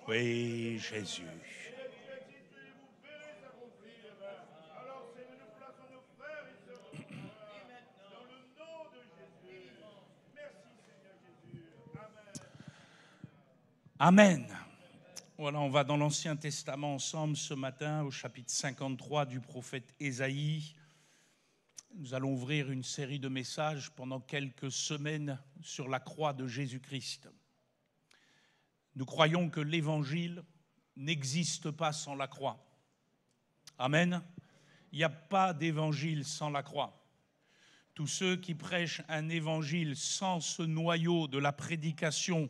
Oui, Jésus. Amen. Voilà, on va dans l'Ancien Testament ensemble ce matin au chapitre 53 du prophète Ésaïe. Nous allons ouvrir une série de messages pendant quelques semaines sur la croix de Jésus-Christ. Nous croyons que l'évangile n'existe pas sans la croix. Amen. Il n'y a pas d'évangile sans la croix. Tous ceux qui prêchent un évangile sans ce noyau de la prédication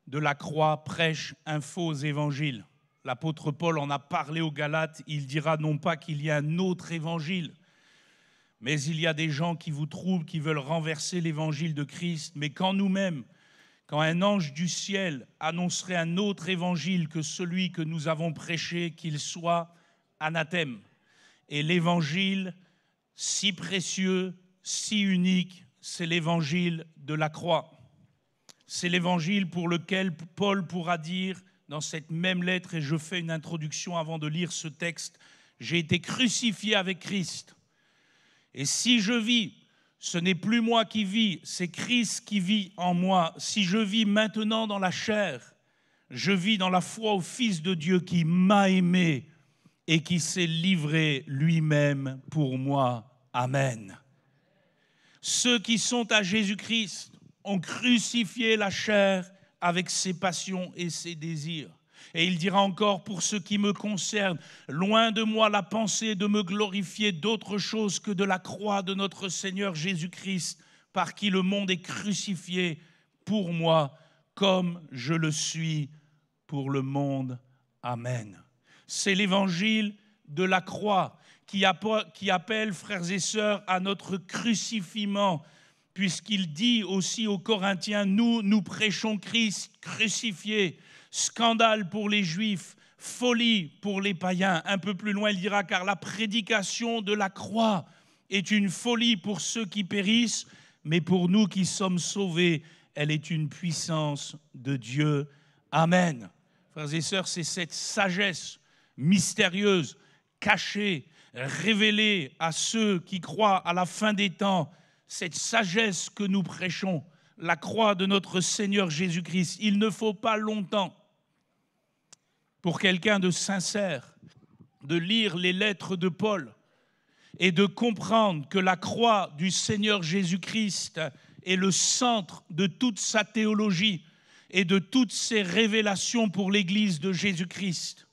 de la croix prêchent un faux évangile. L'apôtre Paul en a parlé aux Galates. Il dira non pas qu'il y a un autre évangile, mais il y a des gens qui vous troublent, qui veulent renverser l'évangile de Christ. Mais quand nous-mêmes, quand un ange du ciel annoncerait un autre évangile que celui que nous avons prêché, qu'il soit anathème. Et l'évangile si précieux, si unique, c'est l'évangile de la croix. C'est l'évangile pour lequel Paul pourra dire dans cette même lettre, et je fais une introduction avant de lire ce texte, « J'ai été crucifié avec Christ. Et si je vis, ce n'est plus moi qui vis, c'est Christ qui vit en moi. Si je vis maintenant dans la chair, je vis dans la foi au Fils de Dieu qui m'a aimé et qui s'est livré lui-même pour moi. Amen. » Ceux qui sont à Jésus-Christ ont crucifié la chair avec ses passions et ses désirs. Et il dira encore, pour ce qui me concerne, loin de moi la pensée de me glorifier d'autre chose que de la croix de notre Seigneur Jésus-Christ, par qui le monde est crucifié pour moi, comme je le suis pour le monde. Amen. C'est l'évangile de la croix qui appelle, frères et sœurs, à notre crucifiement, puisqu'il dit aussi aux Corinthiens, nous prêchons Christ crucifié, scandale pour les Juifs, folie pour les païens. Un peu plus loin, il dira, car la prédication de la croix est une folie pour ceux qui périssent, mais pour nous qui sommes sauvés, elle est une puissance de Dieu. Amen. Frères et sœurs, c'est cette sagesse mystérieuse, cachée, révélée à ceux qui croient à la fin des temps, cette sagesse que nous prêchons, la croix de notre Seigneur Jésus-Christ. Il ne faut pas longtemps pour quelqu'un de sincère de lire les lettres de Paul et de comprendre que la croix du Seigneur Jésus-Christ est le centre de toute sa théologie et de toutes ses révélations pour l'Église de Jésus-Christ.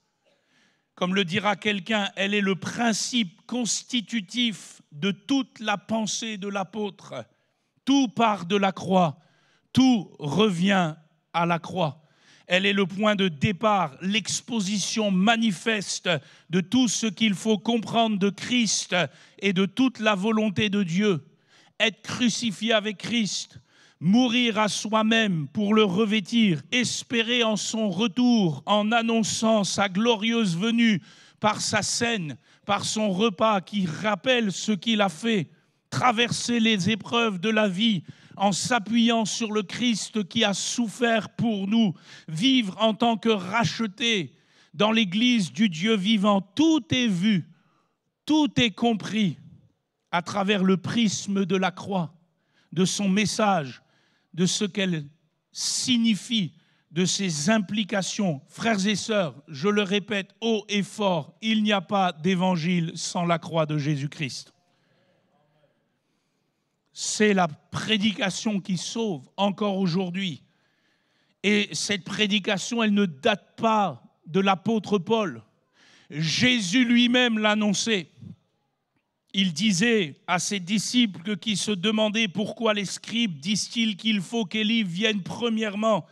Comme le dira quelqu'un, elle est le principe constitutif de toute la pensée de l'apôtre. Tout part de la croix, tout revient à la croix. Elle est le point de départ, l'exposition manifeste de tout ce qu'il faut comprendre de Christ et de toute la volonté de Dieu. Être crucifié avec Christ, mourir à soi-même pour le revêtir, espérer en son retour en annonçant sa glorieuse venue par sa scène, par son repas qui rappelle ce qu'il a fait, traverser les épreuves de la vie en s'appuyant sur le Christ qui a souffert pour nous, vivre en tant que racheté dans l'Église du Dieu vivant. Tout est vu, tout est compris à travers le prisme de la croix, de son message, de ce qu'elle signifie, de ses implications. Frères et sœurs, je le répète haut et fort, il n'y a pas d'évangile sans la croix de Jésus-Christ. C'est la prédication qui sauve encore aujourd'hui. Et cette prédication, elle ne date pas de l'apôtre Paul. Jésus lui-même l'annonçait. Il disait à ses disciples qui se demandaient pourquoi les scribes disent-ils qu'il faut qu'Élie vienne premièrement.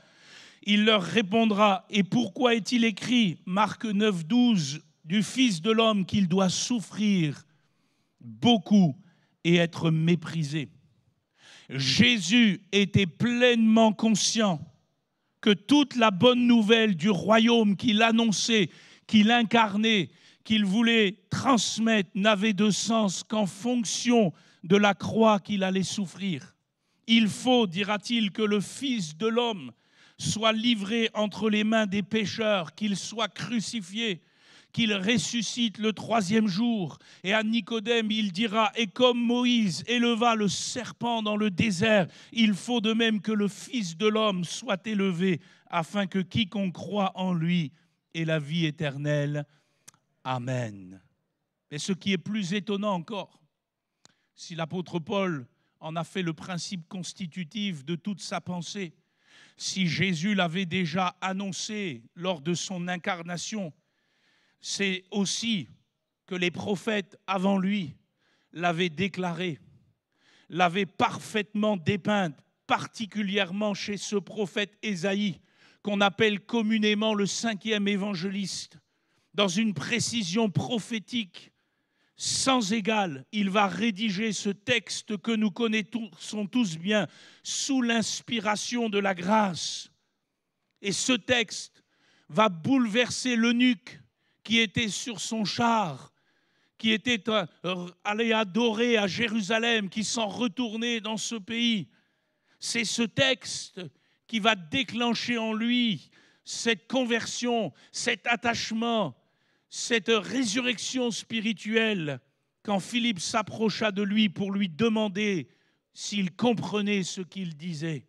Il leur répondra, et pourquoi est-il écrit, Marc 9, 12, du Fils de l'homme qu'il doit souffrir beaucoup et être méprisé. Jésus était pleinement conscient que toute la bonne nouvelle du royaume qu'il annonçait, qu'il incarnait, qu'il voulait transmettre n'avait de sens qu'en fonction de la croix qu'il allait souffrir. Il faut, dira-t-il, que le Fils de l'homme soit livré entre les mains des pécheurs, qu'il soit crucifié, qu'il ressuscite le troisième jour. Et à Nicodème, il dira, et comme Moïse éleva le serpent dans le désert, il faut de même que le Fils de l'homme soit élevé, afin que quiconque croit en lui ait la vie éternelle. Amen. Mais ce qui est plus étonnant encore, si l'apôtre Paul en a fait le principe constitutif de toute sa pensée, si Jésus l'avait déjà annoncé lors de son incarnation, c'est aussi que les prophètes avant lui l'avaient déclaré, l'avaient parfaitement dépeinte, particulièrement chez ce prophète Ésaïe, qu'on appelle communément le 5e évangéliste. Dans une précision prophétique sans égale, il va rédiger ce texte que nous connaissons tous bien, sous l'inspiration de la grâce. Et ce texte va bouleverser l'eunuque qui était sur son char, qui était allé adorer à Jérusalem, qui s'en retournait dans ce pays. C'est ce texte qui va déclencher en lui cette conversion, cet attachement, cette résurrection spirituelle, quand Philippe s'approcha de lui pour lui demander s'il comprenait ce qu'il disait.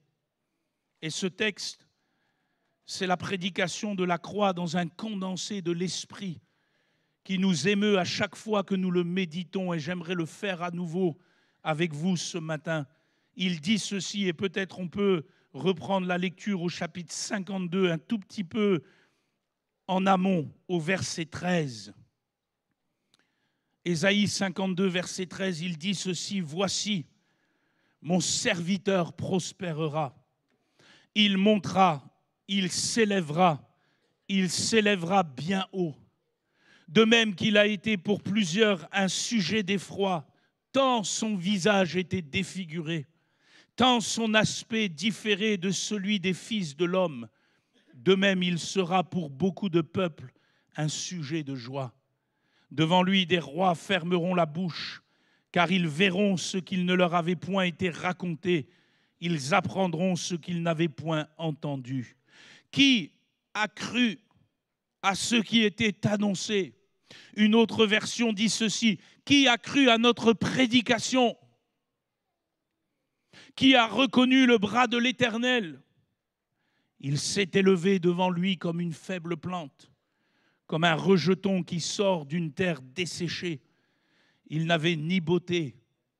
Et ce texte, c'est la prédication de la croix dans un condensé de l'esprit qui nous émeut à chaque fois que nous le méditons, et j'aimerais le faire à nouveau avec vous ce matin. Il dit ceci, et peut-être on peut reprendre la lecture au chapitre 52, un tout petit peu en amont, au verset 13. Ésaïe 52, verset 13, il dit ceci, « Voici, mon serviteur prospérera. Il montera, il s'élèvera bien haut. De même qu'il a été pour plusieurs un sujet d'effroi, tant son visage était défiguré, tant son aspect différait de celui des fils de l'homme. De même, il sera pour beaucoup de peuples un sujet de joie. Devant lui, des rois fermeront la bouche, car ils verront ce qu'il ne leur avait point été raconté. Ils apprendront ce qu'ils n'avaient point entendu. Qui a cru à ce qui était annoncé? Une autre version dit ceci, qui a cru à notre prédication? Qui a reconnu le bras de l'Éternel? Il s'est élevé devant lui comme une faible plante, comme un rejeton qui sort d'une terre desséchée. Il n'avait ni beauté,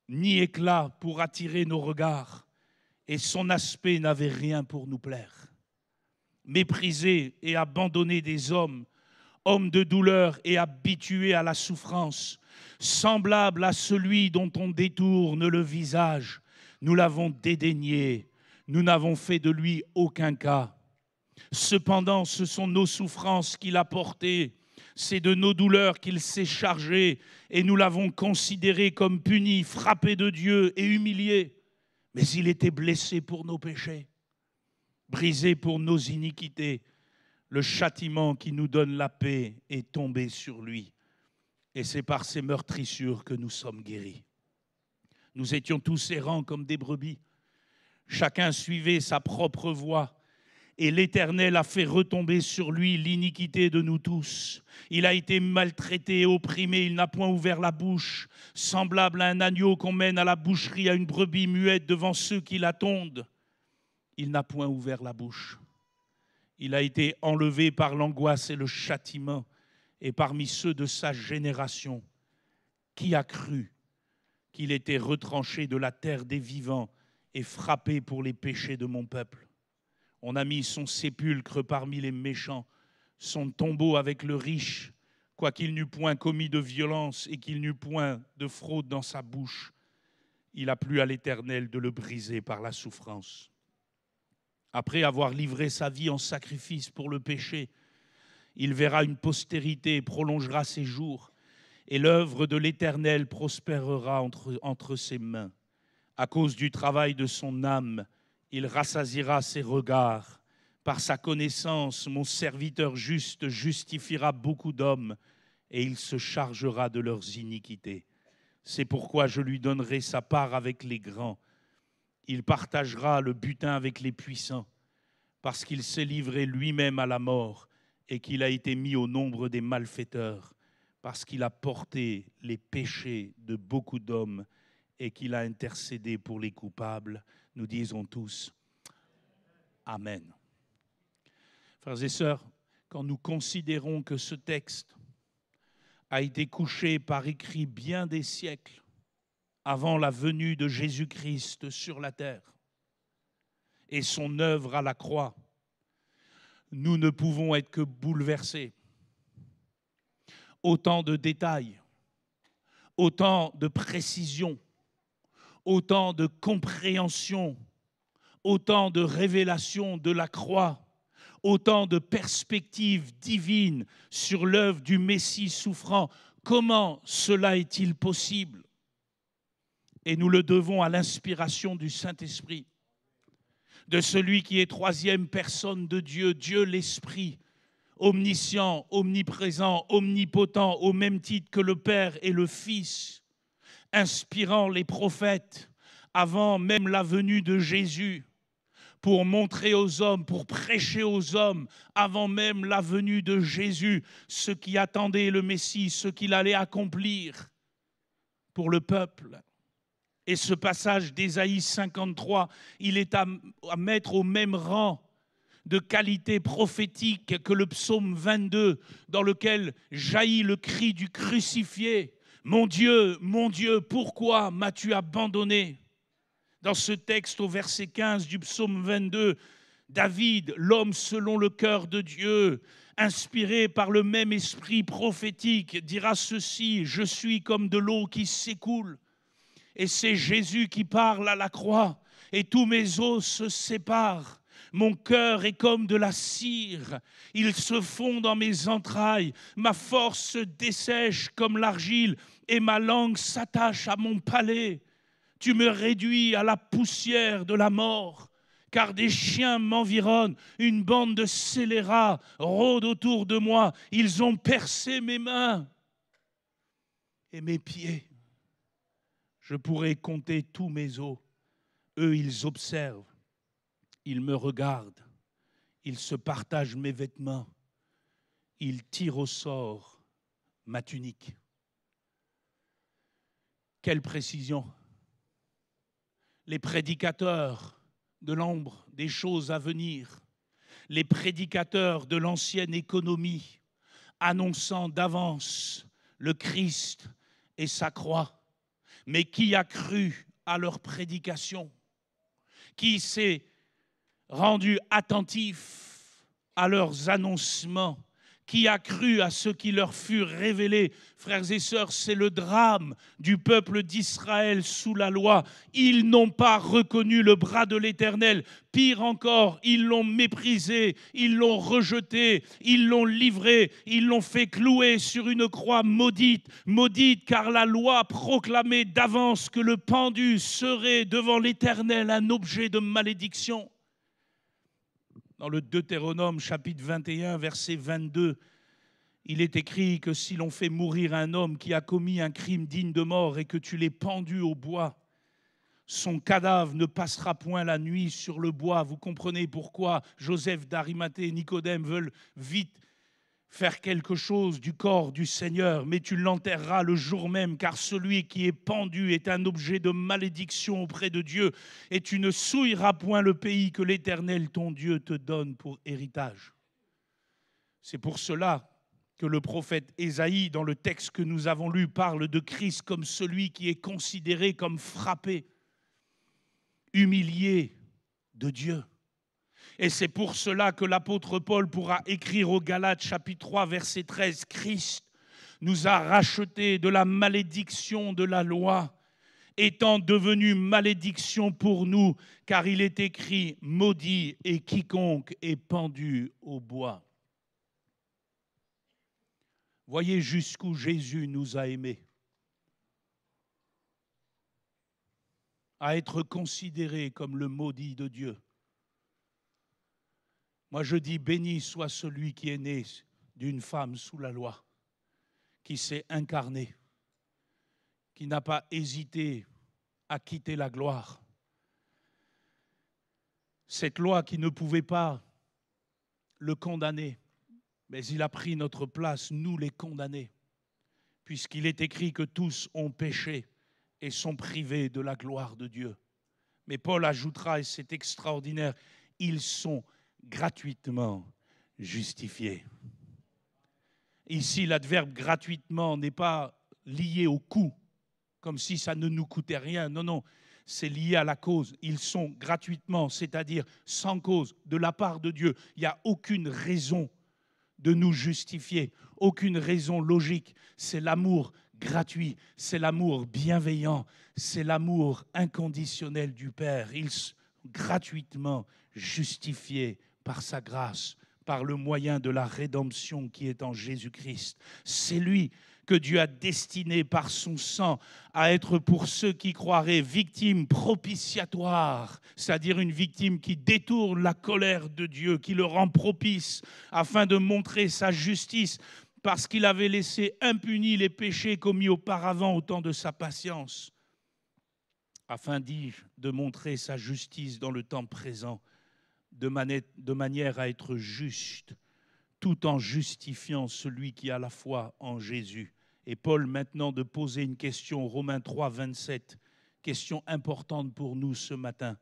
ni éclat pour attirer nos regards, et son aspect n'avait rien pour nous plaire. Méprisé et abandonné des hommes, homme de douleur et habitué à la souffrance, semblable à celui dont on détourne le visage, nous l'avons dédaigné, nous n'avons fait de lui aucun cas. Cependant, ce sont nos souffrances qu'il a portées, c'est de nos douleurs qu'il s'est chargé, et nous l'avons considéré comme puni, frappé de Dieu et humilié. Mais il était blessé pour nos péchés, brisé pour nos iniquités. Le châtiment qui nous donne la paix est tombé sur lui. Et c'est par ses meurtrissures que nous sommes guéris. Nous étions tous errants comme des brebis. Chacun suivait sa propre voie. Et l'Éternel a fait retomber sur lui l'iniquité de nous tous. Il a été maltraité et opprimé, il n'a point ouvert la bouche. Semblable à un agneau qu'on mène à la boucherie, à une brebis muette devant ceux qui la tondent. Il n'a point ouvert la bouche. Il a été enlevé par l'angoisse et le châtiment. Et parmi ceux de sa génération, qui a cru qu'il était retranché de la terre des vivants et frappé pour les péchés de mon peuple? On a mis son sépulcre parmi les méchants, son tombeau avec le riche, quoiqu'il n'eût point commis de violence et qu'il n'eût point de fraude dans sa bouche. Il a plu à l'Éternel de le briser par la souffrance. Après avoir livré sa vie en sacrifice pour le péché, il verra une postérité et prolongera ses jours, et l'œuvre de l'Éternel prospérera entre ses mains. À cause du travail de son âme, il rassasiera ses regards. Par sa connaissance, mon serviteur juste justifiera beaucoup d'hommes et il se chargera de leurs iniquités. C'est pourquoi je lui donnerai sa part avec les grands. Il partagera le butin avec les puissants parce qu'il s'est livré lui-même à la mort et qu'il a été mis au nombre des malfaiteurs, parce qu'il a porté les péchés de beaucoup d'hommes et qu'il a intercédé pour les coupables. Nous disons tous Amen. Frères et sœurs, quand nous considérons que ce texte a été couché par écrit bien des siècles avant la venue de Jésus-Christ sur la terre et son œuvre à la croix, nous ne pouvons être que bouleversés. Autant de détails, autant de précisions, autant de compréhension, autant de révélations de la croix, autant de perspectives divines sur l'œuvre du Messie souffrant. Comment cela est-il possible? Et nous le devons à l'inspiration du Saint-Esprit, de celui qui est troisième personne de Dieu, Dieu l'Esprit, omniscient, omniprésent, omnipotent, au même titre que le Père et le Fils, inspirant les prophètes avant même la venue de Jésus, pour montrer aux hommes, pour prêcher aux hommes, avant même la venue de Jésus, ce qui attendait le Messie, ce qu'il allait accomplir pour le peuple. Et ce passage d'Ésaïe 53, il est à mettre au même rang de qualité prophétique que le psaume 22, dans lequel jaillit le cri du crucifié. Mon Dieu, pourquoi m'as-tu abandonné? Dans ce texte, au verset 15 du psaume 22, David, l'homme selon le cœur de Dieu, inspiré par le même esprit prophétique, dira ceci: je suis comme de l'eau qui s'écoule. Et c'est Jésus qui parle à la croix, et tous mes os se séparent. Mon cœur est comme de la cire, il se fond dans mes entrailles, ma force se dessèche comme l'argile, et ma langue s'attache à mon palais. Tu me réduis à la poussière de la mort, car des chiens m'environnent, une bande de scélérats rôde autour de moi, ils ont percé mes mains et mes pieds. Je pourrais compter tous mes os. Eux, ils observent, ils me regardent, ils se partagent mes vêtements, ils tirent au sort ma tunique. Quelle précision! Les prédicateurs de l'ombre des choses à venir, les prédicateurs de l'ancienne économie, annonçant d'avance le Christ et sa croix. Mais qui a cru à leur prédication? Qui s'est rendu attentif à leurs annoncements? Qui a cru à ce qui leur fut révélé? Frères et sœurs, c'est le drame du peuple d'Israël sous la loi. Ils n'ont pas reconnu le bras de l'Éternel. Pire encore, ils l'ont méprisé, ils l'ont rejeté, ils l'ont livré, ils l'ont fait clouer sur une croix maudite. Maudite car la loi proclamait d'avance que le pendu serait devant l'Éternel un objet de malédiction. Dans le Deutéronome, chapitre 21, verset 22, il est écrit que si l'on fait mourir un homme qui a commis un crime digne de mort et que tu l'aies pendu au bois, son cadavre ne passera point la nuit sur le bois. Vous comprenez pourquoi Joseph d'Arimathée et Nicodème veulent vite faire quelque chose du corps du Seigneur, mais tu l'enterreras le jour même, car celui qui est pendu est un objet de malédiction auprès de Dieu, et tu ne souilleras point le pays que l'Éternel ton Dieu te donne pour héritage. C'est pour cela que le prophète Ésaïe, dans le texte que nous avons lu, parle de Christ comme celui qui est considéré comme frappé, humilié de Dieu. Et c'est pour cela que l'apôtre Paul pourra écrire aux Galates, chapitre 3, verset 13, « Christ nous a rachetés de la malédiction de la loi, étant devenu malédiction pour nous, car il est écrit, maudit est quiconque est pendu au bois. » Voyez jusqu'où Jésus nous a aimés, à être considéré comme le maudit de Dieu. Moi, je dis, béni soit celui qui est né d'une femme sous la loi, qui s'est incarné, qui n'a pas hésité à quitter la gloire. Cette loi qui ne pouvait pas le condamné, mais il a pris notre place, nous les condamnés, puisqu'il est écrit que tous ont péché et sont privés de la gloire de Dieu. Mais Paul ajoutera, et c'est extraordinaire, ils sont gratuitement justifiés. Ici, l'adverbe gratuitement n'est pas lié au coût, comme si ça ne nous coûtait rien. Non, non, c'est lié à la cause. Ils sont gratuitement, c'est-à-dire sans cause, de la part de Dieu. Il n'y a aucune raison de nous justifier, aucune raison logique. C'est l'amour gratuit, c'est l'amour bienveillant, c'est l'amour inconditionnel du Père. Ils sont gratuitement justifiés par sa grâce, par le moyen de la rédemption qui est en Jésus-Christ. C'est lui que Dieu a destiné par son sang à être pour ceux qui croiraient victime propitiatoire, c'est-à-dire une victime qui détourne la colère de Dieu, qui le rend propice afin de montrer sa justice parce qu'il avait laissé impunis les péchés commis auparavant au temps de sa patience, afin, dis-je, de montrer sa justice dans le temps présent, de manière à être juste, tout en justifiant celui qui a la foi en Jésus. Et Paul, maintenant, de poser une question, Romains 3, 27, question importante pour nous ce matin.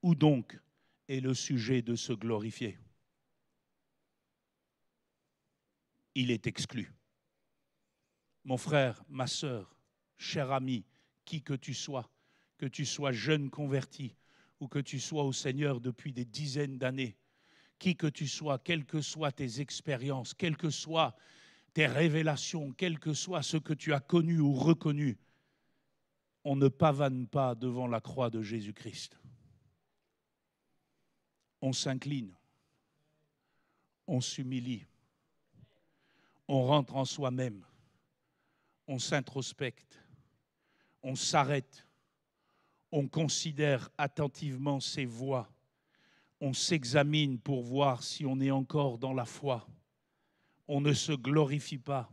Où donc est le sujet de se glorifier? Il est exclu. Mon frère, ma sœur, cher ami, qui que tu sois jeune converti ou que tu sois au Seigneur depuis des dizaines d'années, qui que tu sois, quelles que soient tes expériences, quelles que soient tes révélations, quel que soit ce que tu as connu ou reconnu, on ne pavane pas devant la croix de Jésus-Christ. On s'incline, on s'humilie, on rentre en soi-même, on s'introspecte, on s'arrête, on considère attentivement ses voies, on s'examine pour voir si on est encore dans la foi. On ne se glorifie pas,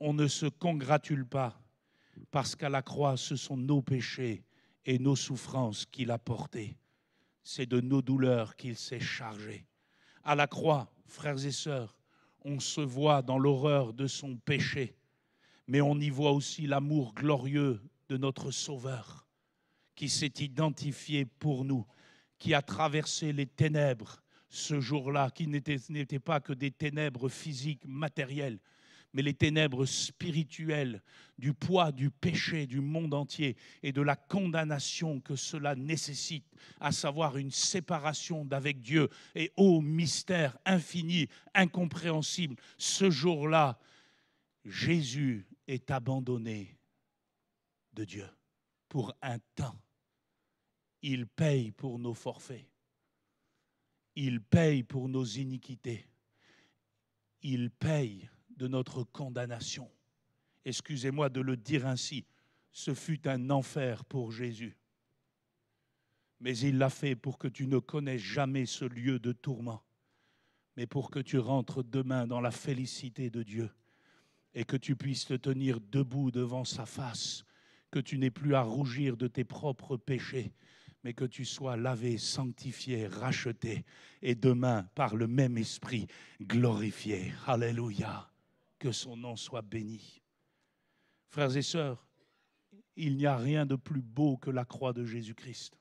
on ne se congratule pas, parce qu'à la croix, ce sont nos péchés et nos souffrances qu'il a portés. C'est de nos douleurs qu'il s'est chargé. À la croix, frères et sœurs, on se voit dans l'horreur de son péché, mais on y voit aussi l'amour glorieux de notre Sauveur, qui s'est identifié pour nous, qui a traversé les ténèbres ce jour-là, qui n'étaient pas que des ténèbres physiques, matérielles, mais les ténèbres spirituelles du poids du péché du monde entier et de la condamnation que cela nécessite, à savoir une séparation d'avec Dieu. Et ô mystère infini, incompréhensible, ce jour-là, Jésus est abandonné de Dieu pour un temps. Il paye pour nos forfaits. Il paye pour nos iniquités. Il paye de notre condamnation. Excusez-moi de le dire ainsi, ce fut un enfer pour Jésus. Mais il l'a fait pour que tu ne connaisses jamais ce lieu de tourment, mais pour que tu rentres demain dans la félicité de Dieu et que tu puisses te tenir debout devant sa face, que tu n'aies plus à rougir de tes propres péchés, mais que tu sois lavé, sanctifié, racheté, et demain, par le même esprit, glorifié. Alléluia. Que son nom soit béni. Frères et sœurs, il n'y a rien de plus beau que la croix de Jésus-Christ.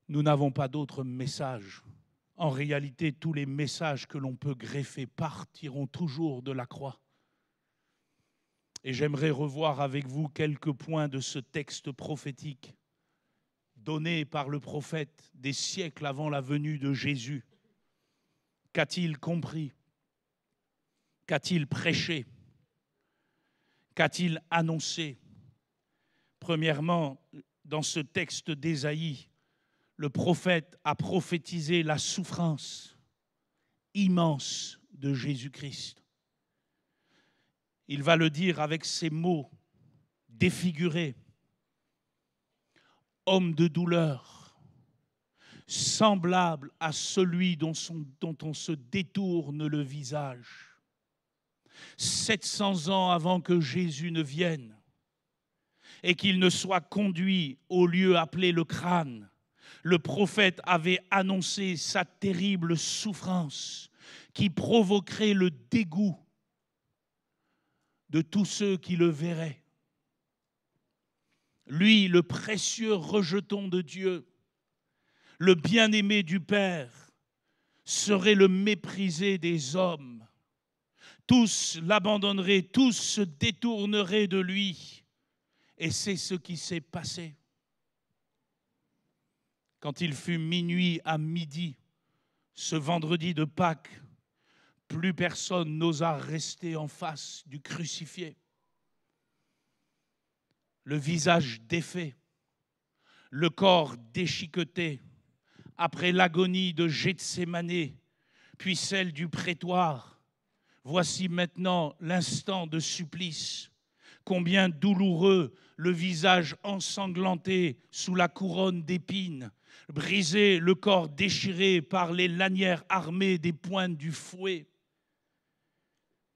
Nous n'avons pas d'autre message. En réalité, tous les messages que l'on peut greffer partiront toujours de la croix. Et j'aimerais revoir avec vous quelques points de ce texte prophétique donné par le prophète des siècles avant la venue de Jésus. Qu'a-t-il compris? Qu'a-t-il prêché? Qu'a-t-il annoncé? Premièrement, dans ce texte d'Ésaïe, le prophète a prophétisé la souffrance immense de Jésus-Christ. Il va le dire avec ces mots défigurés. Homme de douleur, semblable à celui dont on se détourne le visage. 700 ans avant que Jésus ne vienne et qu'il ne soit conduit au lieu appelé le crâne, Le prophète avait annoncé sa terrible souffrance qui provoquerait le dégoût de tous ceux qui le verraient. Lui, le précieux rejeton de Dieu, le bien-aimé du Père, serait le méprisé des hommes. Tous l'abandonneraient, tous se détourneraient de lui. Et c'est ce qui s'est passé. Quand il fut minuit à midi, ce vendredi de Pâques, plus personne n'osa rester en face du crucifié. Le visage défait, le corps déchiqueté, après l'agonie de Gethsémanée, puis celle du prétoire. Voici maintenant l'instant de supplice. Combien douloureux le visage ensanglanté sous la couronne d'épines, brisé, le corps déchiré par les lanières armées des pointes du fouet.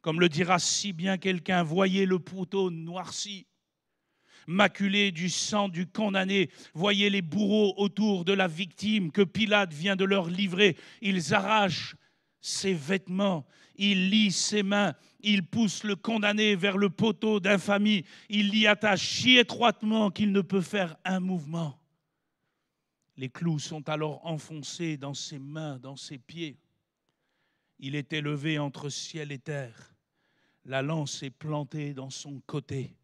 Comme le dira si bien quelqu'un, voyez le poteau noirci, maculé du sang du condamné. Voyez les bourreaux autour de la victime que Pilate vient de leur livrer. Ils arrachent ses vêtements, ils lient ses mains, ils poussent le condamné vers le poteau d'infamie. Ils l'y attachent si étroitement qu'il ne peut faire un mouvement. Les clous sont alors enfoncés dans ses mains, dans ses pieds. Il est élevé entre ciel et terre. La lance est plantée dans son côté.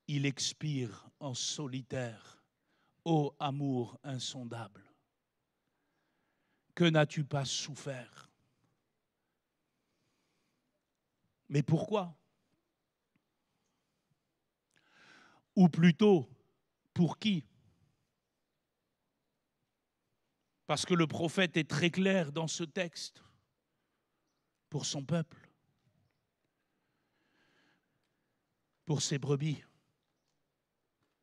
Il expire en solitaire. Ô amour insondable, que n'as-tu pas souffert? Mais pourquoi? Ou plutôt, pour qui? Parce que le prophète est très clair dans ce texte. Pour son peuple. Pour ses brebis.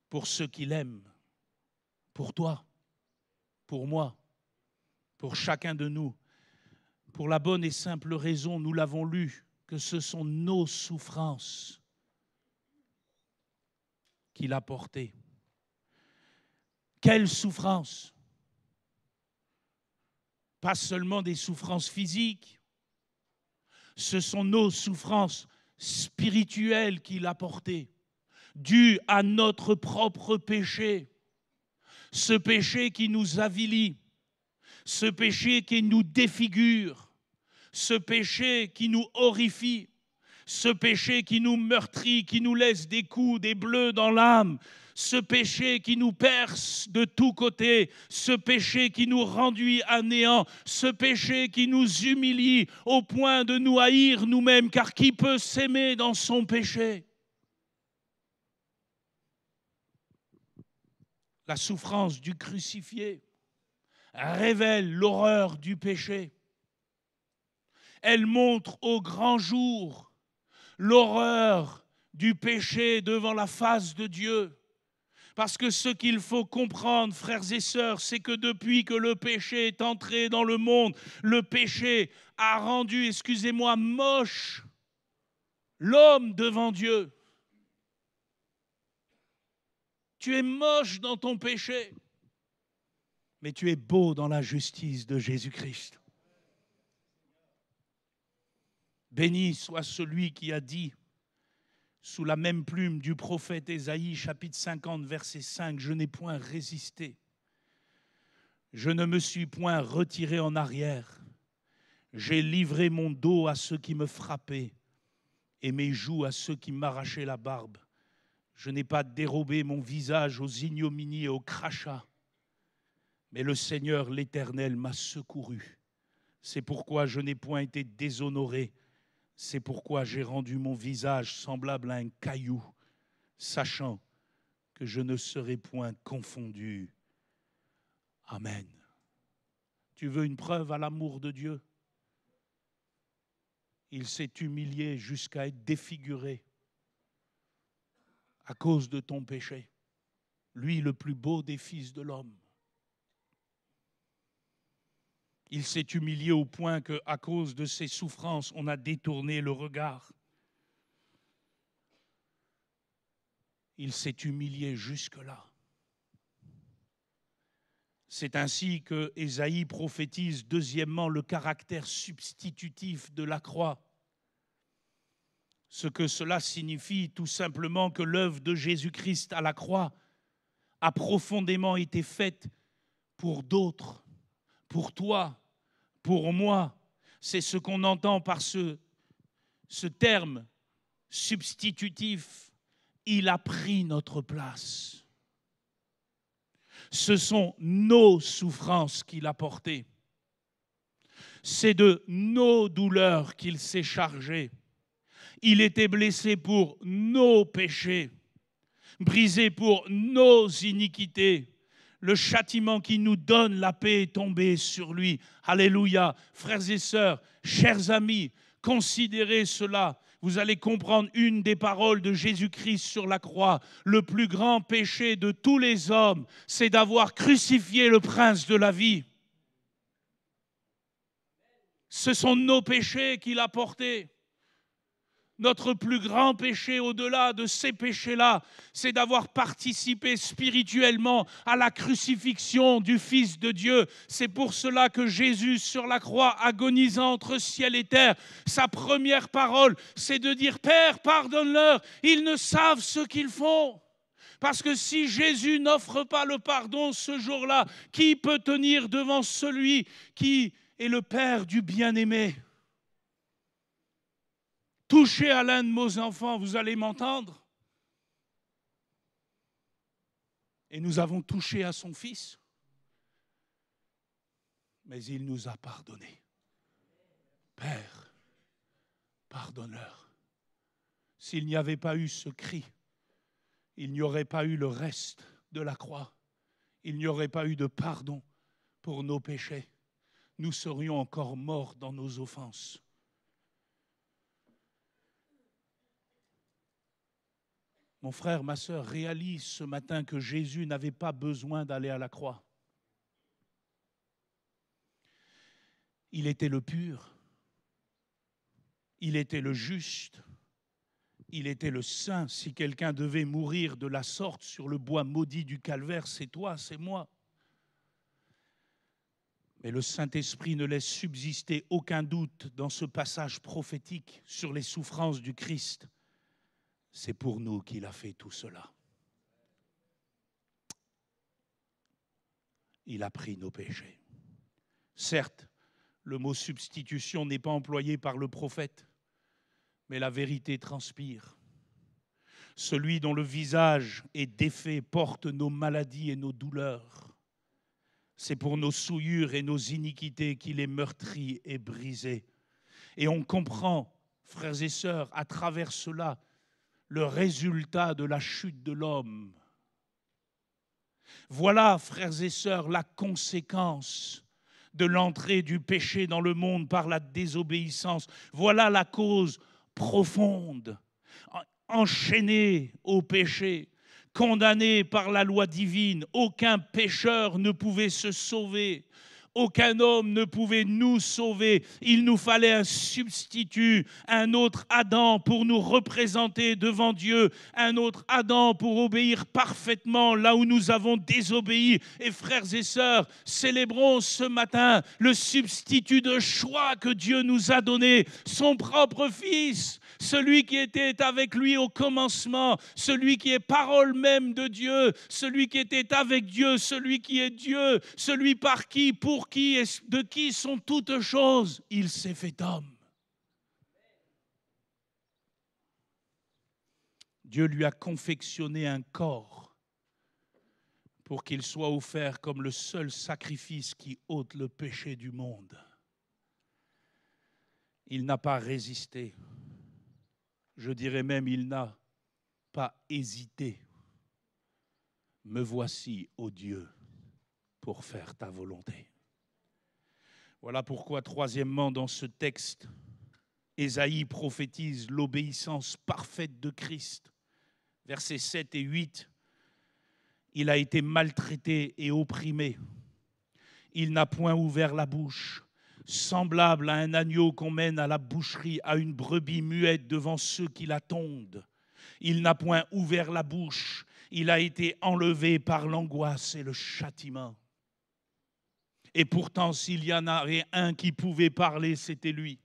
Pour ceux qui l'aiment. Pour toi. Pour moi. Pour chacun de nous. Pour la bonne et simple raison, nous l'avons lu, que ce sont nos souffrances qu'il a portées. Quelles souffrances? Pas seulement des souffrances physiques, ce sont nos souffrances spirituelles qu'il a portées, dues à notre propre péché, ce péché qui nous avilit, ce péché qui nous défigure, ce péché qui nous horrifie, ce péché qui nous meurtrit, qui nous laisse des coups, des bleus dans l'âme, ce péché qui nous perce de tous côtés, ce péché qui nous réduit à néant, ce péché qui nous humilie au point de nous haïr nous-mêmes, car qui peut s'aimer dans son péché? La souffrance du crucifié révèle l'horreur du péché. Elle montre au grand jour l'horreur du péché devant la face de Dieu. Parce que ce qu'il faut comprendre, frères et sœurs, c'est que depuis que le péché est entré dans le monde, le péché a rendu, excusez-moi, moche l'homme devant Dieu. Tu es moche dans ton péché, mais tu es beau dans la justice de Jésus-Christ. Béni soit celui qui a dit, sous la même plume du prophète Ésaïe, chapitre 50, verset 5, « Je n'ai point résisté, je ne me suis point retiré en arrière, j'ai livré mon dos à ceux qui me frappaient et mes joues à ceux qui m'arrachaient la barbe. Je n'ai pas dérobé mon visage aux ignominies et aux crachats, mais le Seigneur l'Éternel m'a secouru. C'est pourquoi je n'ai point été déshonoré. C'est pourquoi j'ai rendu mon visage semblable à un caillou, sachant que je ne serai point confondu. » Amen. Tu veux une preuve à l'amour de Dieu? Il s'est humilié jusqu'à être défiguré à cause de ton péché. Lui, le plus beau des fils de l'homme. Il s'est humilié au point qu'à cause de ses souffrances, on a détourné le regard. Il s'est humilié jusque-là. C'est ainsi que Ésaïe prophétise deuxièmement le caractère substitutif de la croix. Ce que cela signifie tout simplement que l'œuvre de Jésus-Christ à la croix a profondément été faite pour d'autres, pour toi, pour moi. C'est ce qu'on entend par ce terme substitutif. Il a pris notre place. Ce sont nos souffrances qu'il a portées. C'est de nos douleurs qu'il s'est chargé. Il était blessé pour nos péchés, brisé pour nos iniquités. Le châtiment qui nous donne la paix est tombé sur lui. Alléluia. Frères et sœurs, chers amis, considérez cela. Vous allez comprendre une des paroles de Jésus-Christ sur la croix. Le plus grand péché de tous les hommes, c'est d'avoir crucifié le prince de la vie. Ce sont nos péchés qu'il a portés. Notre plus grand péché, au-delà de ces péchés-là, c'est d'avoir participé spirituellement à la crucifixion du Fils de Dieu. C'est pour cela que Jésus, sur la croix, agonisant entre ciel et terre, sa première parole, c'est de dire « Père, pardonne-leur, ils ne savent ce qu'ils font ». Parce que si Jésus n'offre pas le pardon ce jour-là, qui peut tenir devant celui qui est le Père du bien-aimé ? Touchez à l'un de mes enfants, vous allez m'entendre. Et nous avons touché à son Fils. Mais il nous a pardonné. Père, pardonne-leur. S'il n'y avait pas eu ce cri, il n'y aurait pas eu le reste de la croix. Il n'y aurait pas eu de pardon pour nos péchés. Nous serions encore morts dans nos offenses. Mon frère, ma sœur, réalise ce matin que Jésus n'avait pas besoin d'aller à la croix. Il était le pur, il était le juste, il était le saint. Si quelqu'un devait mourir de la sorte sur le bois maudit du calvaire, c'est toi, c'est moi. Mais le Saint-Esprit ne laisse subsister aucun doute dans ce passage prophétique sur les souffrances du Christ. C'est pour nous qu'il a fait tout cela. Il a pris nos péchés. Certes, le mot substitution n'est pas employé par le prophète, mais la vérité transpire. Celui dont le visage est défait porte nos maladies et nos douleurs. C'est pour nos souillures et nos iniquités qu'il est meurtri et brisé. Et on comprend, frères et sœurs, à travers cela, le résultat de la chute de l'homme. Voilà, frères et sœurs, la conséquence de l'entrée du péché dans le monde par la désobéissance. Voilà la cause profonde, enchaîné au péché, condamné par la loi divine. Aucun pécheur ne pouvait se sauver. Aucun homme ne pouvait nous sauver. Il nous fallait un substitut, un autre Adam pour nous représenter devant Dieu, un autre Adam pour obéir parfaitement là où nous avons désobéi. Et frères et sœurs, célébrons ce matin le substitut de choix que Dieu nous a donné, son propre Fils. Celui qui était avec lui au commencement, celui qui est parole même de Dieu, celui qui était avec Dieu, celui qui est Dieu, celui par qui, pour qui et de qui sont toutes choses, il s'est fait homme. Dieu lui a confectionné un corps pour qu'il soit offert comme le seul sacrifice qui ôte le péché du monde. Il n'a pas résisté. Je dirais même, il n'a pas hésité. Me voici, ô Dieu, pour faire ta volonté. Voilà pourquoi, troisièmement, dans ce texte, Ésaïe prophétise l'obéissance parfaite de Christ. Versets 7 et 8, il a été maltraité et opprimé. Il n'a point ouvert la bouche. Semblable à un agneau qu'on mène à la boucherie, à une brebis muette devant ceux qui la tondent. Il n'a point ouvert la bouche, il a été enlevé par l'angoisse et le châtiment. Et pourtant, s'il y en avait un qui pouvait parler, c'était lui.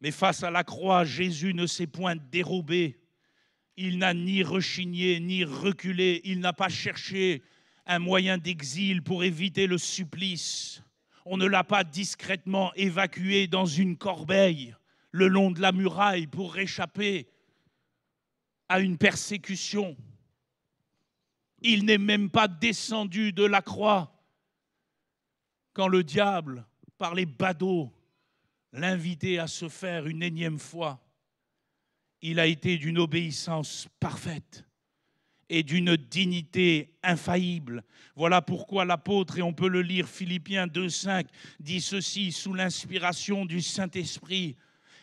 Mais face à la croix, Jésus ne s'est point dérobé. Il n'a ni rechigné, ni reculé. Il n'a pas cherché un moyen d'exil pour éviter le supplice. On ne l'a pas discrètement évacué dans une corbeille le long de la muraille pour échapper à une persécution. Il n'est même pas descendu de la croix quand le diable, par les badauds, l'invitait à se faire une énième fois. Il a été d'une obéissance parfaite et d'une dignité infaillible. Voilà pourquoi l'apôtre, et on peut le lire, Philippiens 2,5, dit ceci sous l'inspiration du Saint-Esprit: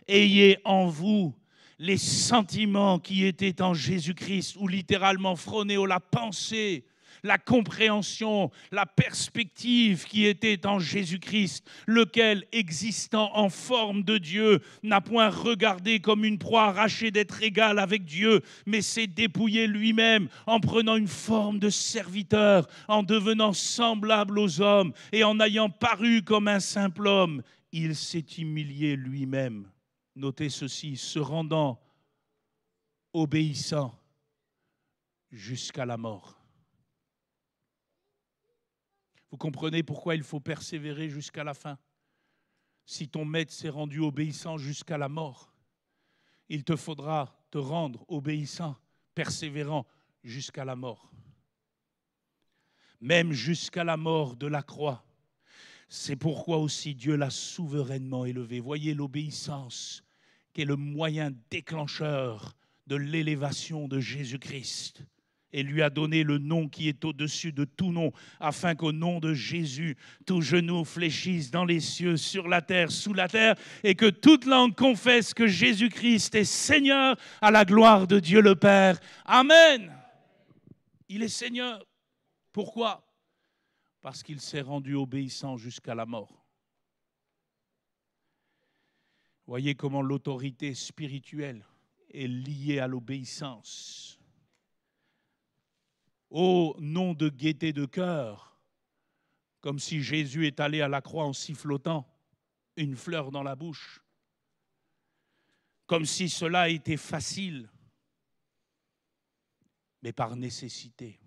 ayez en vous les sentiments qui étaient en Jésus-Christ, ou littéralement phronéo, la pensée, la compréhension, la perspective qui était en Jésus-Christ, lequel, existant en forme de Dieu, n'a point regardé comme une proie arrachée d'être égal avec Dieu, mais s'est dépouillé lui-même en prenant une forme de serviteur, en devenant semblable aux hommes et en ayant paru comme un simple homme, il s'est humilié lui-même. Notez ceci, se rendant obéissant jusqu'à la mort. Vous comprenez pourquoi il faut persévérer jusqu'à la fin? Si ton maître s'est rendu obéissant jusqu'à la mort, il te faudra te rendre obéissant, persévérant jusqu'à la mort. Même jusqu'à la mort de la croix. C'est pourquoi aussi Dieu l'a souverainement élevé. Voyez l'obéissance qui est le moyen déclencheur de l'élévation de Jésus-Christ. Et lui a donné le nom qui est au-dessus de tout nom, afin qu'au nom de Jésus, tout genou fléchisse dans les cieux, sur la terre, sous la terre, et que toute langue confesse que Jésus-Christ est Seigneur, à la gloire de Dieu le Père. Amen. Il est Seigneur. Pourquoi? Parce qu'il s'est rendu obéissant jusqu'à la mort. Voyez comment l'autorité spirituelle est liée à l'obéissance. Au nom de gaieté de cœur, comme si Jésus est allé à la croix en sifflotant une fleur dans la bouche, comme si cela était facile, mais par nécessité,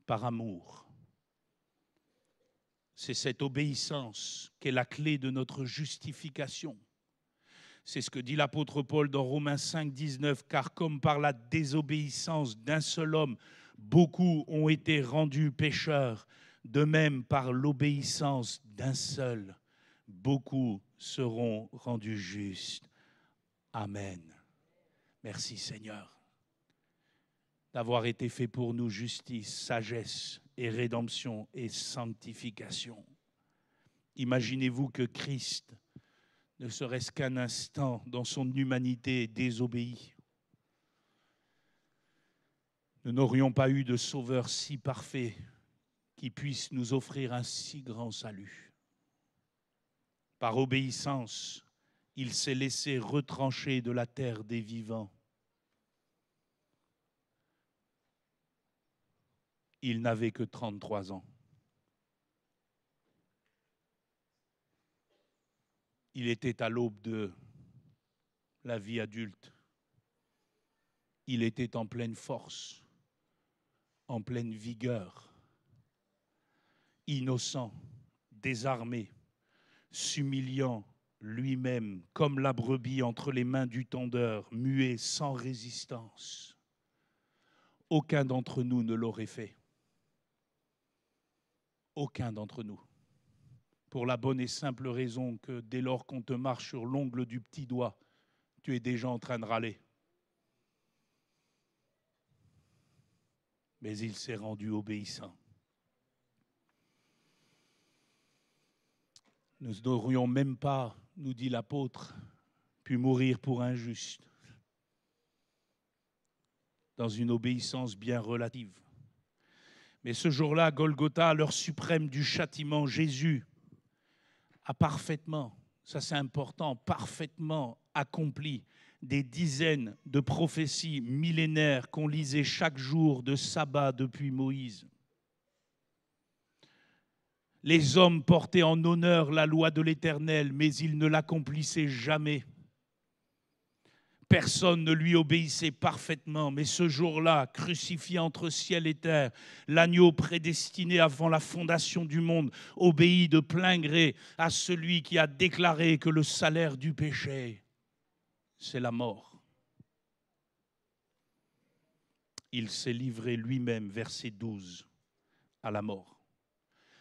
par amour. C'est cette obéissance qui est la clé de notre justification. C'est ce que dit l'apôtre Paul dans Romains 5, 19, car comme par la désobéissance d'un seul homme, beaucoup ont été rendus pécheurs, de même par l'obéissance d'un seul, beaucoup seront rendus justes. Amen. Merci Seigneur d'avoir été fait pour nous justice, sagesse et rédemption et sanctification. Imaginez-vous que Christ, ne serait-ce qu'un instant dans son humanité, désobéi. Nous n'aurions pas eu de sauveur si parfait qui puisse nous offrir un si grand salut. Par obéissance, il s'est laissé retrancher de la terre des vivants. Il n'avait que 33 ans. Il était à l'aube de la vie adulte. Il était en pleine force, en pleine vigueur, innocent, désarmé, s'humiliant lui-même comme la brebis entre les mains du tondeur, muet, sans résistance. Aucun d'entre nous ne l'aurait fait. Aucun d'entre nous. Pour la bonne et simple raison que dès lors qu'on te marche sur l'ongle du petit doigt, tu es déjà en train de râler. Mais il s'est rendu obéissant. Nous n'aurions même pas, nous dit l'apôtre, pu mourir pour un juste, dans une obéissance bien relative. Mais ce jour-là, Golgotha, l'heure suprême du châtiment, Jésus a parfaitement, ça c'est important, parfaitement accompli des dizaines de prophéties millénaires qu'on lisait chaque jour de sabbat depuis Moïse. Les hommes portaient en honneur la loi de l'Éternel, mais ils ne l'accomplissaient jamais. Personne ne lui obéissait parfaitement, mais ce jour-là, crucifié entre ciel et terre, l'agneau prédestiné avant la fondation du monde obéit de plein gré à celui qui a déclaré que le salaire du péché, c'est la mort. Il s'est livré lui-même, verset 12, à la mort.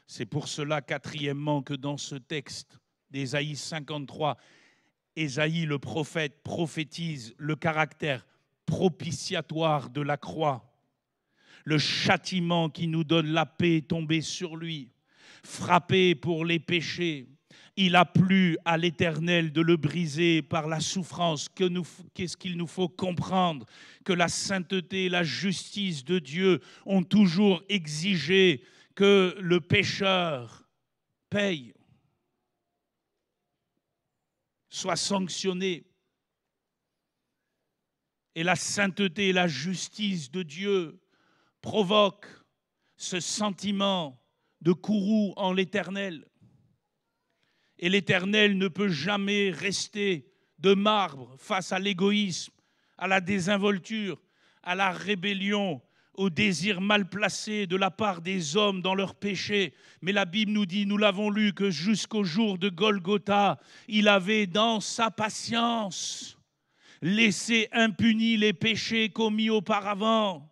C'est pour cela, quatrièmement, que dans ce texte d'Ésaïe 53, Ésaïe le prophète prophétise le caractère propitiatoire de la croix. Le châtiment qui nous donne la paix est tombé sur lui. Frappé pour les péchés, il a plu à l'Éternel de le briser par la souffrance. Qu'est-ce qu'il nous faut comprendre? Que la sainteté et la justice de Dieu ont toujours exigé que le pécheur paye, soit sanctionné. Et la sainteté et la justice de Dieu provoquent ce sentiment de courroux en l'Éternel. Et l'Éternel ne peut jamais rester de marbre face à l'égoïsme, à la désinvolture, à la rébellion, au désir mal placé de la part des hommes dans leurs péchés. Mais la Bible nous dit, nous l'avons lu, que jusqu'au jour de Golgotha, il avait dans sa patience laissé impunis les péchés commis auparavant.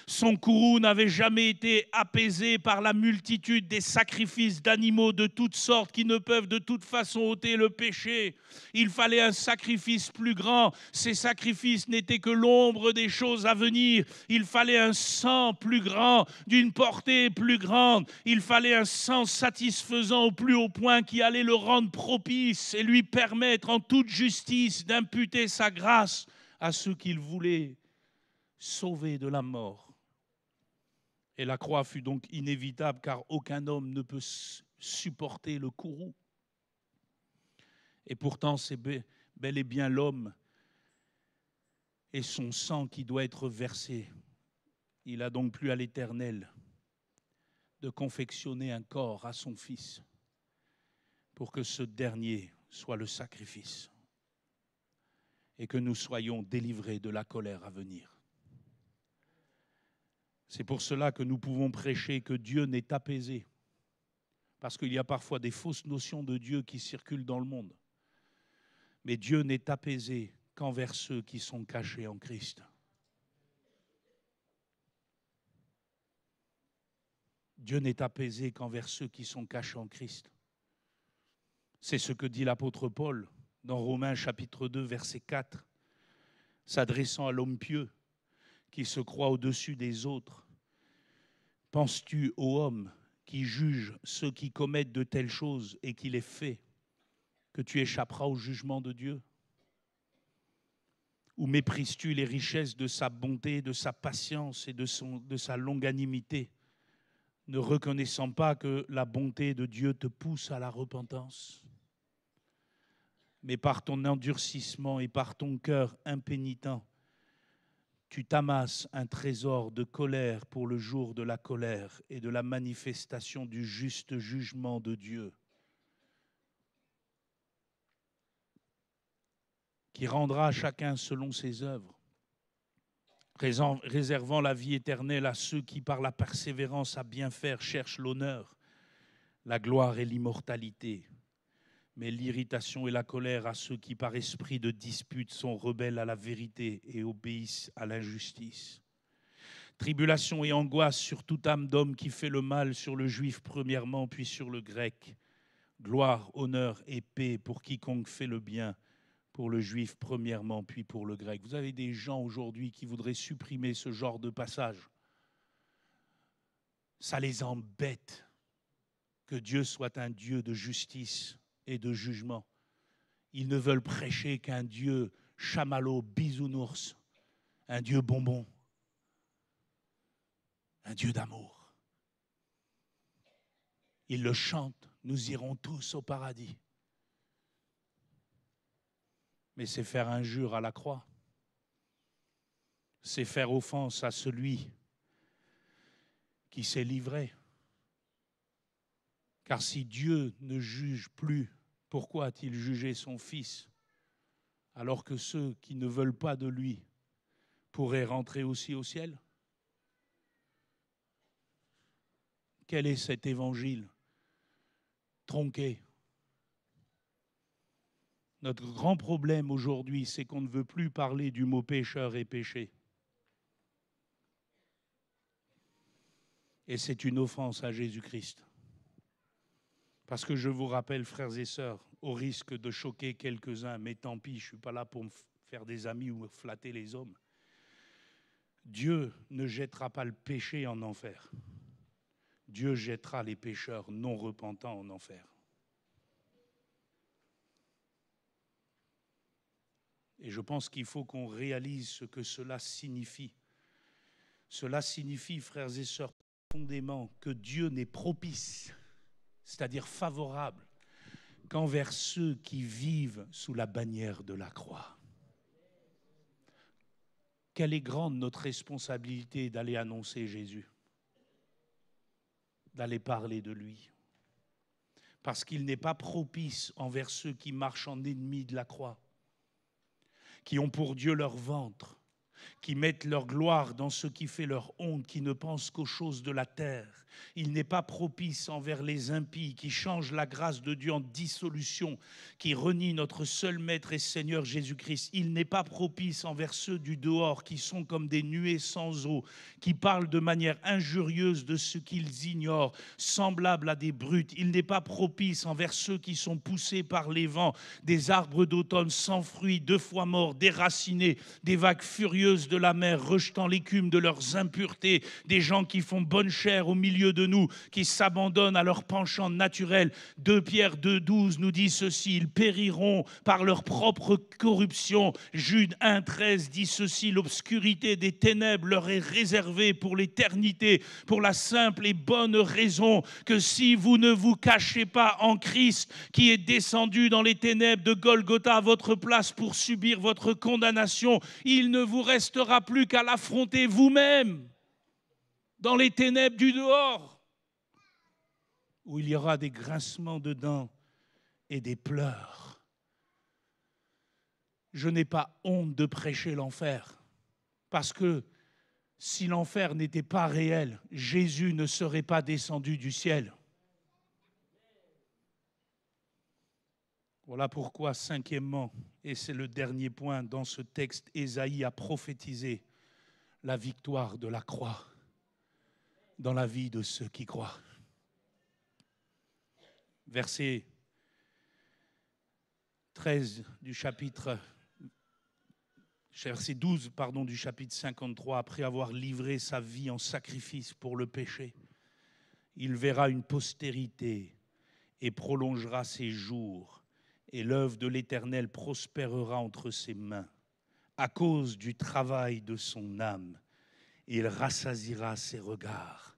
Son courroux n'avait jamais été apaisé par la multitude des sacrifices d'animaux de toutes sortes qui ne peuvent de toute façon ôter le péché. Il fallait un sacrifice plus grand. Ces sacrifices n'étaient que l'ombre des choses à venir. Il fallait un sang plus grand, d'une portée plus grande. Il fallait un sang satisfaisant au plus haut point qui allait le rendre propice et lui permettre en toute justice d'imputer sa grâce à ceux qu'il voulait sauver de la mort. Et la croix fut donc inévitable, car aucun homme ne peut supporter le courroux. Et pourtant, c'est bel et bien l'homme et son sang qui doit être versé. Il a donc plu à l'Éternel de confectionner un corps à son Fils pour que ce dernier soit le sacrifice et que nous soyons délivrés de la colère à venir. C'est pour cela que nous pouvons prêcher que Dieu n'est apaisé. Parce qu'il y a parfois des fausses notions de Dieu qui circulent dans le monde. Mais Dieu n'est apaisé qu'envers ceux qui sont cachés en Christ. Dieu n'est apaisé qu'envers ceux qui sont cachés en Christ. C'est ce que dit l'apôtre Paul dans Romains chapitre 2, verset 4, s'adressant à l'homme pieux qui se croit au-dessus des autres. Penses-tu, ô homme, qui juge ceux qui commettent de telles choses et qui les fait, que tu échapperas au jugement de Dieu? Ou méprises-tu les richesses de sa bonté, de sa patience et de sa longanimité, ne reconnaissant pas que la bonté de Dieu te pousse à la repentance? Mais par ton endurcissement et par ton cœur impénitent, tu t'amasses un trésor de colère pour le jour de la colère et de la manifestation du juste jugement de Dieu, qui rendra chacun selon ses œuvres, réservant la vie éternelle à ceux qui, par la persévérance à bien faire, cherchent l'honneur, la gloire et l'immortalité, mais l'irritation et la colère à ceux qui, par esprit de dispute, sont rebelles à la vérité et obéissent à l'injustice. Tribulation et angoisse sur toute âme d'homme qui fait le mal, sur le juif premièrement, puis sur le grec. Gloire, honneur et paix pour quiconque fait le bien, pour le juif premièrement, puis pour le grec. Vous avez des gens aujourd'hui qui voudraient supprimer ce genre de passage. Ça les embête que Dieu soit un Dieu de justice et de jugement. Ils ne veulent prêcher qu'un Dieu chamallow, bisounours, un Dieu bonbon, un Dieu d'amour. Ils le chantent, nous irons tous au paradis. Mais c'est faire injure à la croix. C'est faire offense à celui qui s'est livré. Car si Dieu ne juge plus, pourquoi a-t-il jugé son Fils, alors que ceux qui ne veulent pas de lui pourraient rentrer aussi au ciel? Quel est cet évangile tronqué? Notre grand problème aujourd'hui, c'est qu'on ne veut plus parler du mot pécheur et péché. Et c'est une offense à Jésus-Christ. Parce que je vous rappelle, frères et sœurs, au risque de choquer quelques-uns, mais tant pis, je ne suis pas là pour me faire des amis ou flatter les hommes. Dieu ne jettera pas le péché en enfer. Dieu jettera les pécheurs non repentants en enfer. Et je pense qu'il faut qu'on réalise ce que cela signifie. Cela signifie, frères et sœurs, profondément que Dieu n'est propice, c'est-à-dire favorable, qu'envers ceux qui vivent sous la bannière de la croix. Quelle est grande notre responsabilité d'aller annoncer Jésus, d'aller parler de lui. Parce qu'il n'est pas propice envers ceux qui marchent en ennemis de la croix, qui ont pour Dieu leur ventre, qui mettent leur gloire dans ce qui fait leur honte, qui ne pensent qu'aux choses de la terre. Il n'est pas propice envers les impies qui changent la grâce de Dieu en dissolution, qui renient notre seul Maître et Seigneur Jésus-Christ. Il n'est pas propice envers ceux du dehors qui sont comme des nuées sans eau, qui parlent de manière injurieuse de ce qu'ils ignorent, semblables à des brutes. Il n'est pas propice envers ceux qui sont poussés par les vents, des arbres d'automne sans fruits, 2 fois morts, déracinés, des vagues furieuses de la mer rejetant l'écume de leurs impuretés, des gens qui font bonne chère au milieu de nous, qui s'abandonnent à leur penchant naturel. 2 Pierre 2,12 nous dit ceci: ils périront par leur propre corruption. Jude 1,13 dit ceci: l'obscurité des ténèbres leur est réservée pour l'éternité, pour la simple et bonne raison que si vous ne vous cachez pas en Christ, qui est descendu dans les ténèbres de Golgotha à votre place pour subir votre condamnation, il ne vous restera plus qu'à l'affronter vous-même dans les ténèbres du dehors, où il y aura des grincements de dents et des pleurs. Je n'ai pas honte de prêcher l'enfer, parce que si l'enfer n'était pas réel, Jésus ne serait pas descendu du ciel. Voilà pourquoi, 5e, et c'est le dernier point dans ce texte, Ésaïe a prophétisé la victoire de la croix dans la vie de ceux qui croient. Verset 12 du chapitre 53, après avoir livré sa vie en sacrifice pour le péché, il verra une postérité et prolongera ses jours, et l'œuvre de l'Éternel prospérera entre ses mains. À cause du travail de son âme, il rassasiera ses regards.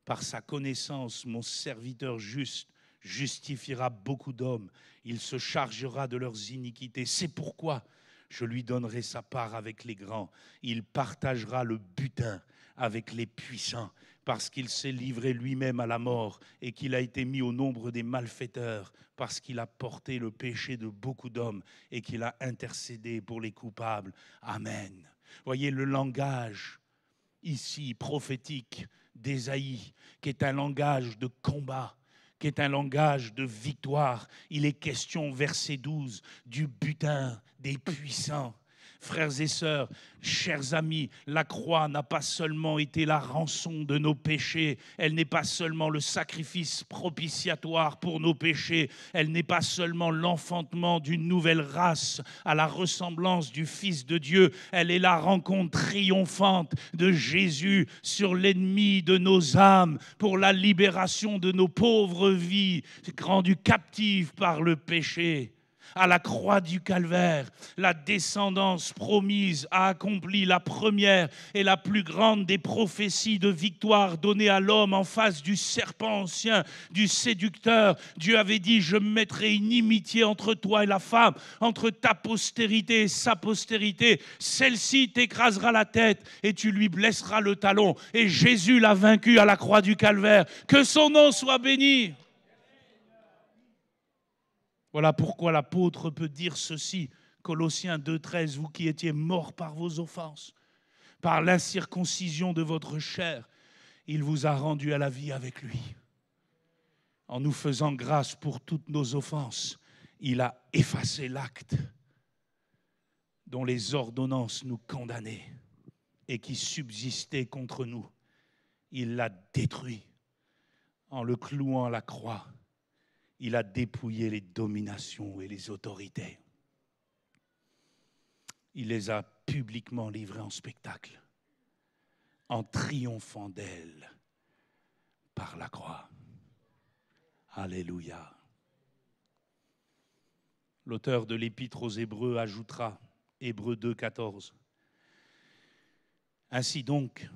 Par sa connaissance, mon serviteur juste justifiera beaucoup d'hommes. Il se chargera de leurs iniquités. C'est pourquoi je lui donnerai sa part avec les grands. Il partagera le butin avec les puissants, parce qu'il s'est livré lui-même à la mort et qu'il a été mis au nombre des malfaiteurs, parce qu'il a porté le péché de beaucoup d'hommes et qu'il a intercédé pour les coupables. Amen. Voyez le langage ici prophétique d'Ésaïe, qui est un langage de combat, qui est un langage de victoire. Il est question, verset 12, du butin des puissants. Frères et sœurs, chers amis, la croix n'a pas seulement été la rançon de nos péchés, elle n'est pas seulement le sacrifice propitiatoire pour nos péchés, elle n'est pas seulement l'enfantement d'une nouvelle race à la ressemblance du Fils de Dieu, elle est la rencontre triomphante de Jésus sur l'ennemi de nos âmes pour la libération de nos pauvres vies rendues captives par le péché. À la croix du Calvaire, la descendance promise a accompli la première et la plus grande des prophéties de victoire données à l'homme en face du serpent ancien, du séducteur. Dieu avait dit: je mettrai une inimitié entre toi et la femme, entre ta postérité et sa postérité. Celle-ci t'écrasera la tête et tu lui blesseras le talon. Et Jésus l'a vaincu à la croix du Calvaire. Que son nom soit béni. Voilà pourquoi l'apôtre peut dire ceci, Colossiens 2,13, vous qui étiez morts par vos offenses, par l'incirconcision de votre chair, il vous a rendus à la vie avec lui. En nous faisant grâce pour toutes nos offenses, il a effacé l'acte dont les ordonnances nous condamnaient et qui subsistait contre nous. Il l'a détruit en le clouant à la croix. Il a dépouillé les dominations et les autorités. Il les a publiquement livrées en spectacle, en triomphant d'elles par la croix. Alléluia. L'auteur de l'Épître aux Hébreux ajoutera, Hébreux 2, 14. Ainsi donc,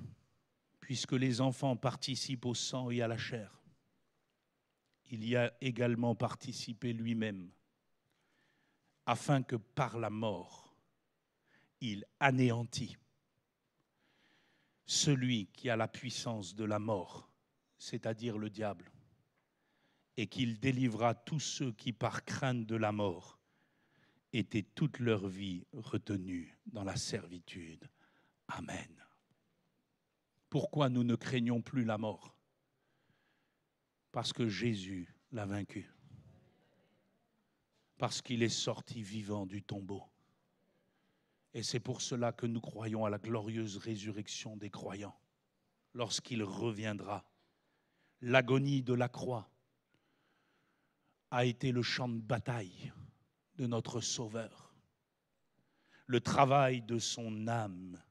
puisque les enfants participent au sang et à la chair, il y a également participé lui-même, afin que par la mort, il anéantit celui qui a la puissance de la mort, c'est-à-dire le diable, et qu'il délivra tous ceux qui, par crainte de la mort, étaient toute leur vie retenus dans la servitude. Amen. Pourquoi nous ne craignons plus la mort? Parce que Jésus l'a vaincu. Parce qu'il est sorti vivant du tombeau. Et c'est pour cela que nous croyons à la glorieuse résurrection des croyants. Lorsqu'il reviendra, l'agonie de la croix a été le champ de bataille de notre Sauveur. Le travail de son âme,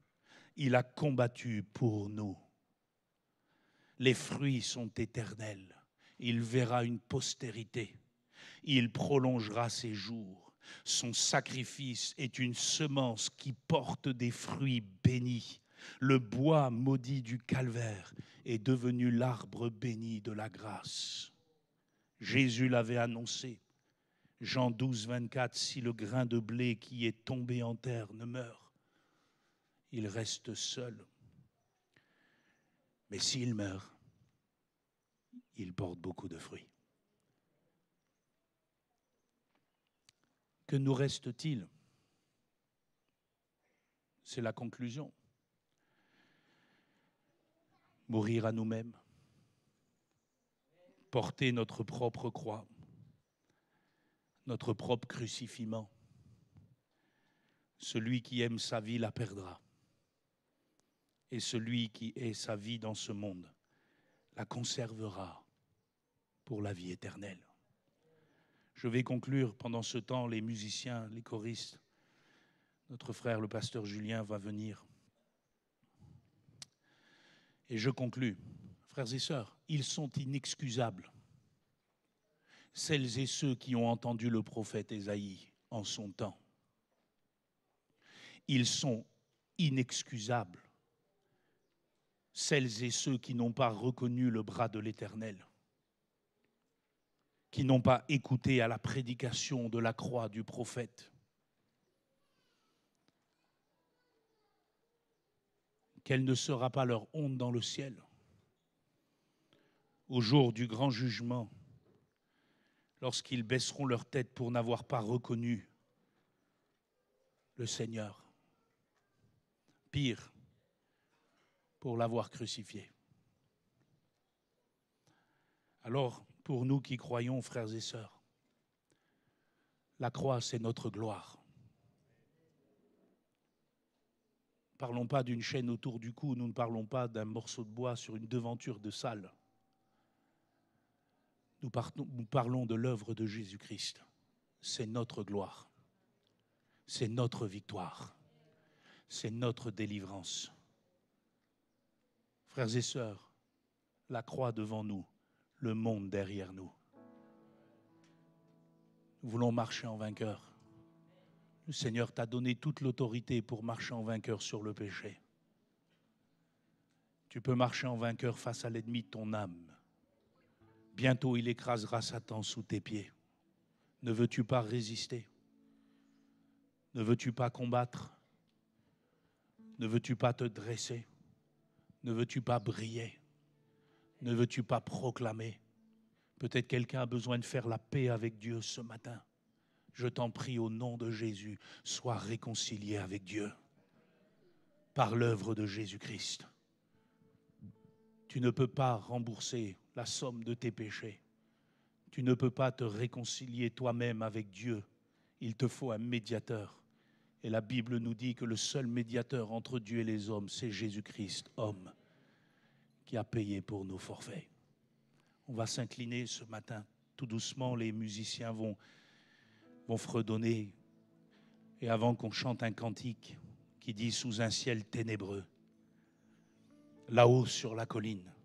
il a combattu pour nous. Les fruits sont éternels. Il verra une postérité. Il prolongera ses jours. Son sacrifice est une semence qui porte des fruits bénis. Le bois maudit du calvaire est devenu l'arbre béni de la grâce. Jésus l'avait annoncé. Jean 12, 24, si le grain de blé qui est tombé en terre ne meurt, il reste seul. Mais s'il meurt, il porte beaucoup de fruits. Que nous reste-t-il? C'est la conclusion. Mourir à nous-mêmes, porter notre propre croix, notre propre crucifiement. Celui qui aime sa vie la perdra. Et celui qui hait sa vie dans ce monde la conservera pour la vie éternelle. Je vais conclure. Pendant ce temps, les musiciens, les choristes, notre frère le pasteur Julien va venir. Et je conclus. Frères et sœurs, ils sont inexcusables. Celles et ceux qui ont entendu le prophète Ésaïe en son temps. Ils sont inexcusables. Celles et ceux qui n'ont pas reconnu le bras de l'Éternel, qui n'ont pas écouté à la prédication de la croix du prophète. Quelle ne sera pas leur honte dans le ciel au jour du grand jugement, lorsqu'ils baisseront leur tête pour n'avoir pas reconnu le Seigneur. Pire, pour l'avoir crucifié. Alors, pour nous qui croyons, frères et sœurs, la croix, c'est notre gloire. Ne parlons pas d'une chaîne autour du cou, nous ne parlons pas d'un morceau de bois sur une devanture de salle. Nous parlons de l'œuvre de Jésus-Christ. C'est notre gloire. C'est notre victoire. C'est notre délivrance. Frères et sœurs, la croix devant nous, le monde derrière nous. Nous voulons marcher en vainqueur. Le Seigneur t'a donné toute l'autorité pour marcher en vainqueur sur le péché. Tu peux marcher en vainqueur face à l'ennemi de ton âme. Bientôt, il écrasera Satan sous tes pieds. Ne veux-tu pas résister? Ne veux-tu pas combattre? Ne veux-tu pas te dresser? Ne veux-tu pas briller? Ne veux-tu pas proclamer? Peut-être quelqu'un a besoin de faire la paix avec Dieu ce matin. Je t'en prie au nom de Jésus, sois réconcilié avec Dieu par l'œuvre de Jésus-Christ. Tu ne peux pas rembourser la somme de tes péchés. Tu ne peux pas te réconcilier toi-même avec Dieu. Il te faut un médiateur. Et la Bible nous dit que le seul médiateur entre Dieu et les hommes, c'est Jésus-Christ, homme, qui a payé pour nos forfaits. On va s'incliner ce matin. Tout doucement, les musiciens vont fredonner. Et avant qu'on chante un cantique qui dit « Sous un ciel ténébreux », là-haut sur la colline,